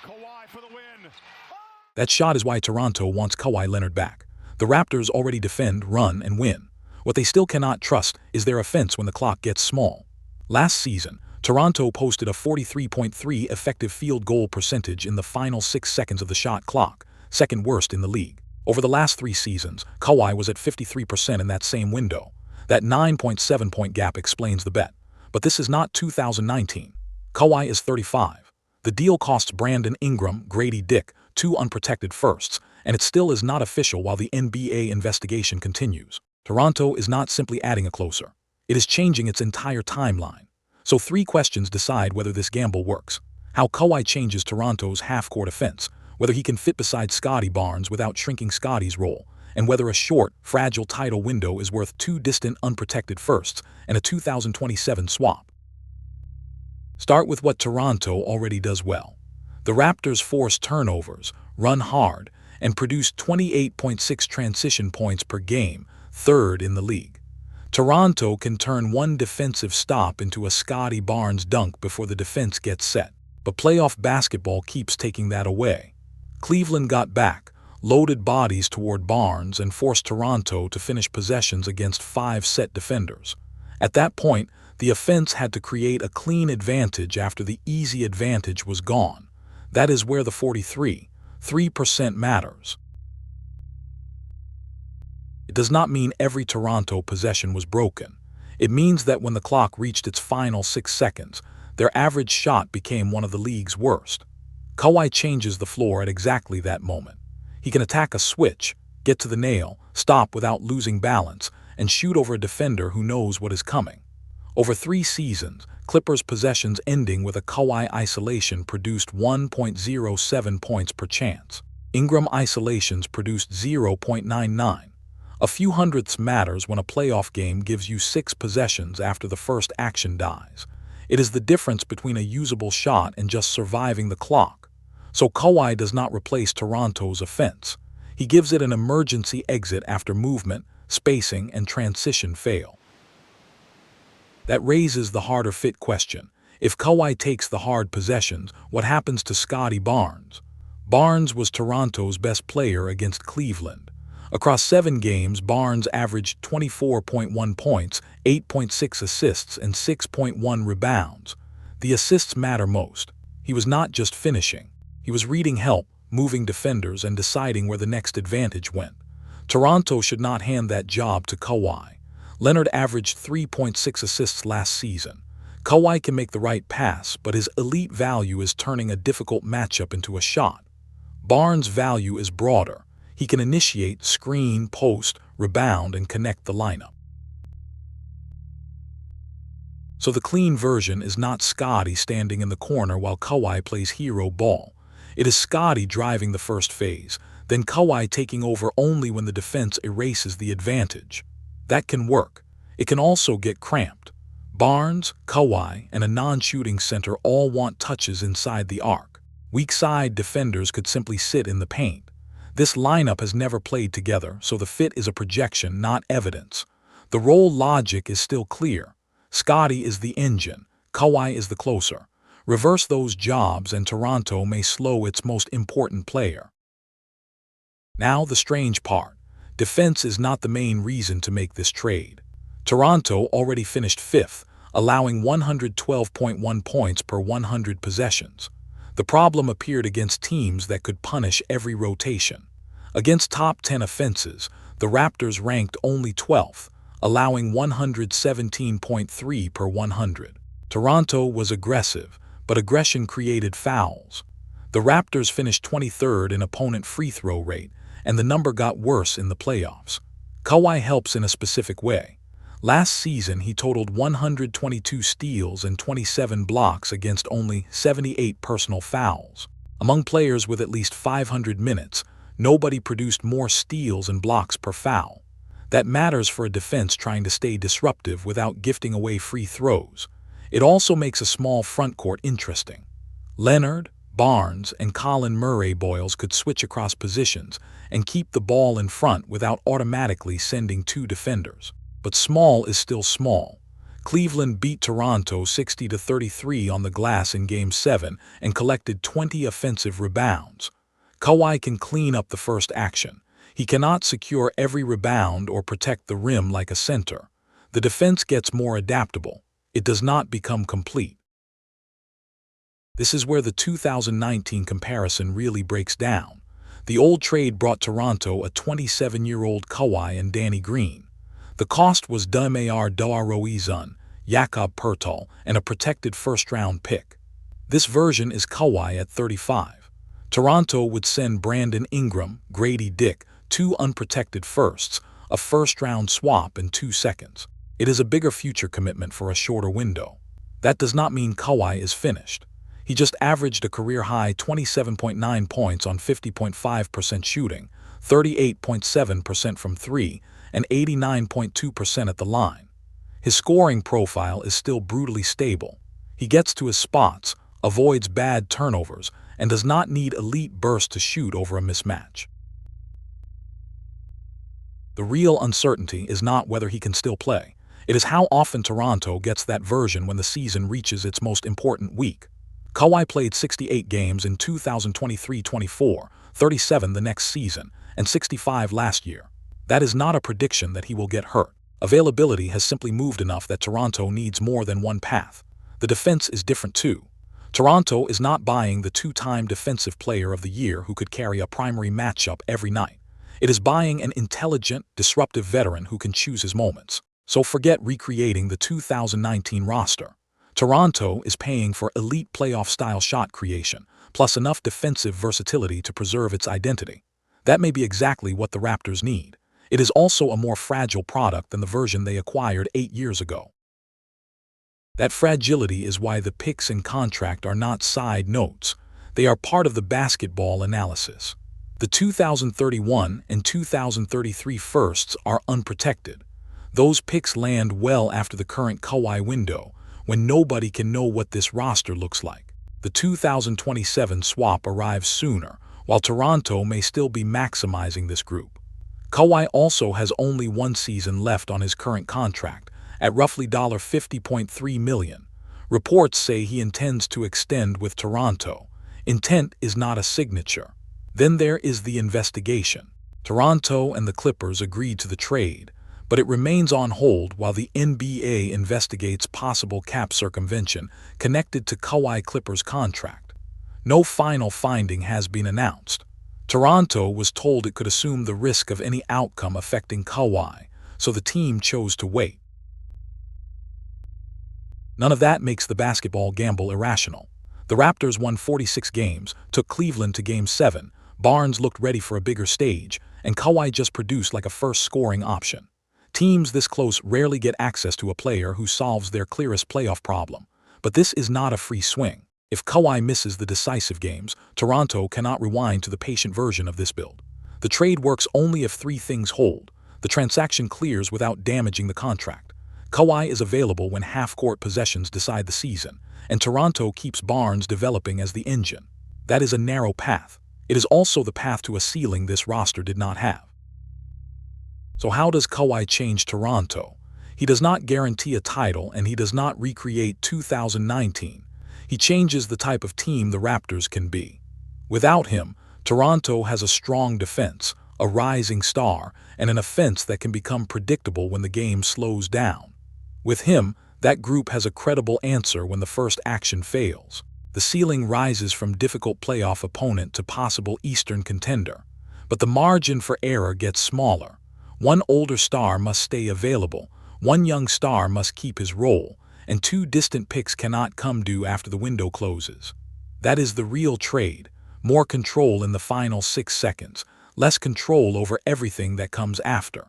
Kawhi for the win. That shot is why Toronto wants Kawhi Leonard back. The Raptors already defend, run, and win. What they still cannot trust is their offense when the clock gets small. Last season, Toronto posted a 43.3 effective field goal percentage in the final 6 seconds of the shot clock, second worst in the league. Over the last 3 seasons, Kawhi was at 53% in that same window. That 9.7-point gap explains the bet. But this is not 2019. Kawhi is 35. The deal costs Brandon Ingram, Grady Dick, 2 unprotected firsts, and it still is not official while the NBA investigation continues. Toronto is not simply adding a closer. It is changing its entire timeline. So 3 questions decide whether this gamble works. How Kawhi changes Toronto's half-court offense, whether he can fit beside Scottie Barnes without shrinking Scottie's role, and whether a short, fragile title window is worth 2 distant unprotected firsts and a 2027 swap. Start with what Toronto already does well. The Raptors force turnovers, run hard, and produce 28.6 transition points per game, third in the league. Toronto can turn one defensive stop into a Scottie Barnes dunk before the defense gets set, but playoff basketball keeps taking that away. Cleveland got back, loaded bodies toward Barnes, and forced Toronto to finish possessions against 5 set defenders. At that point, the offense had to create a clean advantage after the easy advantage was gone. That is where the 43% matters. It does not mean every Toronto possession was broken. It means that when the clock reached its final 6 seconds, their average shot became one of the league's worst. Kawhi changes the floor at exactly that moment. He can attack a switch, get to the nail, stop without losing balance, and shoot over a defender who knows what is coming. Over 3 seasons, Clippers possessions ending with a Kawhi isolation produced 1.07 points per chance. Ingram isolations produced 0.99. A few hundredths matters when a playoff game gives you 6 possessions after the first action dies. It is the difference between a usable shot and just surviving the clock. So Kawhi does not replace Toronto's offense. He gives it an emergency exit after movement, spacing, and transition fail. That raises the harder fit question. If Kawhi takes the hard possessions, what happens to Scottie Barnes? Barnes was Toronto's best player against Cleveland. Across 7 games, Barnes averaged 24.1 points, 8.6 assists, and 6.1 rebounds. The assists matter most. He was not just finishing. He was reading help, moving defenders, and deciding where the next advantage went. Toronto should not hand that job to Kawhi. Leonard averaged 3.6 assists last season. Kawhi can make the right pass, but his elite value is turning a difficult matchup into a shot. Barnes' value is broader. He can initiate, screen, post, rebound, and connect the lineup. So the clean version is not Scottie standing in the corner while Kawhi plays hero ball. It is Scottie driving the first phase, then Kawhi taking over only when the defense erases the advantage. That can work. It can also get cramped. Barnes, Kawhi, and a non-shooting center all want touches inside the arc. Weak side defenders could simply sit in the paint. This lineup has never played together, so the fit is a projection, not evidence. The role logic is still clear. Scottie is the engine, Kawhi is the closer. Reverse those jobs and Toronto may slow its most important player. Now the strange part. Defense is not the main reason to make this trade. Toronto already finished 5th, allowing 112.1 points per 100 possessions. The problem appeared against teams that could punish every rotation. Against top 10 offenses, the Raptors ranked only 12th, allowing 117.3 per 100. Toronto was aggressive, but aggression created fouls. The Raptors finished 23rd in opponent free throw rate, and the number got worse in the playoffs. Kawhi helps in a specific way. Last season, he totaled 122 steals and 27 blocks against only 78 personal fouls. Among players with at least 500 minutes, nobody produced more steals and blocks per foul. That matters for a defense trying to stay disruptive without gifting away free throws. It also makes a small frontcourt interesting. Leonard, Barnes, and Colin Murray-Boyles could switch across positions and keep the ball in front without automatically sending 2 defenders. But small is still small. Cleveland beat Toronto 60-33 on the glass in Game 7 and collected 20 offensive rebounds. Kawhi can clean up the first action. He cannot secure every rebound or protect the rim like a center. The defense gets more adaptable. It does not become complete. This is where the 2019 comparison really breaks down. The old trade brought Toronto a 27-year-old Kawhi and Danny Green. The cost was Demar DeRozan, Jakob Poeltl, and a protected first-round pick. This version is Kawhi at 35. Toronto would send Brandon Ingram, Grady Dick, 2 unprotected firsts, a first-round swap in 2 seconds. It is a bigger future commitment for a shorter window. That does not mean Kawhi is finished. He just averaged a career-high 27.9 points on 50.5% shooting, 38.7% from 3, and 89.2% at the line. His scoring profile is still brutally stable. He gets to his spots, avoids bad turnovers, and does not need elite bursts to shoot over a mismatch. The real uncertainty is not whether he can still play. It is how often Toronto gets that version when the season reaches its most important week. Kawhi played 68 games in 2023-24, 37 the next season, and 65 last year. That is not a prediction that he will get hurt. Availability has simply moved enough that Toronto needs more than one path. The defense is different too. Toronto is not buying the 2-time Defensive Player of the Year who could carry a primary matchup every night. It is buying an intelligent, disruptive veteran who can choose his moments. So forget recreating the 2019 roster. Toronto is paying for elite playoff-style shot creation, plus enough defensive versatility to preserve its identity. That may be exactly what the Raptors need. It is also a more fragile product than the version they acquired 8 years ago. That fragility is why the picks and contract are not side notes. They are part of the basketball analysis. The 2031 and 2033 firsts are unprotected. Those picks land well after the current Kawhi window, when nobody can know what this roster looks like. The 2027 swap arrives sooner, while Toronto may still be maximizing this group. Kawhi also has only 1 season left on his current contract, at roughly $50.3 million. Reports say he intends to extend with Toronto. Intent is not a signature. Then there is the investigation. Toronto and the Clippers agreed to the trade, but it remains on hold while the NBA investigates possible cap circumvention connected to Kawhi Clippers' contract. No final finding has been announced. Toronto was told it could assume the risk of any outcome affecting Kawhi, so the team chose to wait. None of that makes the basketball gamble irrational. The Raptors won 46 games, took Cleveland to Game 7, Barnes looked ready for a bigger stage, and Kawhi just produced like a first scoring option. Teams this close rarely get access to a player who solves their clearest playoff problem. But this is not a free swing. If Kawhi misses the decisive games, Toronto cannot rewind to the patient version of this build. The trade works only if 3 things hold. The transaction clears without damaging the contract. Kawhi is available when half-court possessions decide the season, and Toronto keeps Barnes developing as the engine. That is a narrow path. It is also the path to a ceiling this roster did not have. So how does Kawhi change Toronto? He does not guarantee a title, and he does not recreate 2019. He changes the type of team the Raptors can be. Without him, Toronto has a strong defense, a rising star, and an offense that can become predictable when the game slows down. With him, that group has a credible answer when the first action fails. The ceiling rises from difficult playoff opponent to possible Eastern contender. But the margin for error gets smaller. One older star must stay available, one young star must keep his role, and 2 distant picks cannot come due after the window closes. That is the real trade. More control in the final 6 seconds, less control over everything that comes after.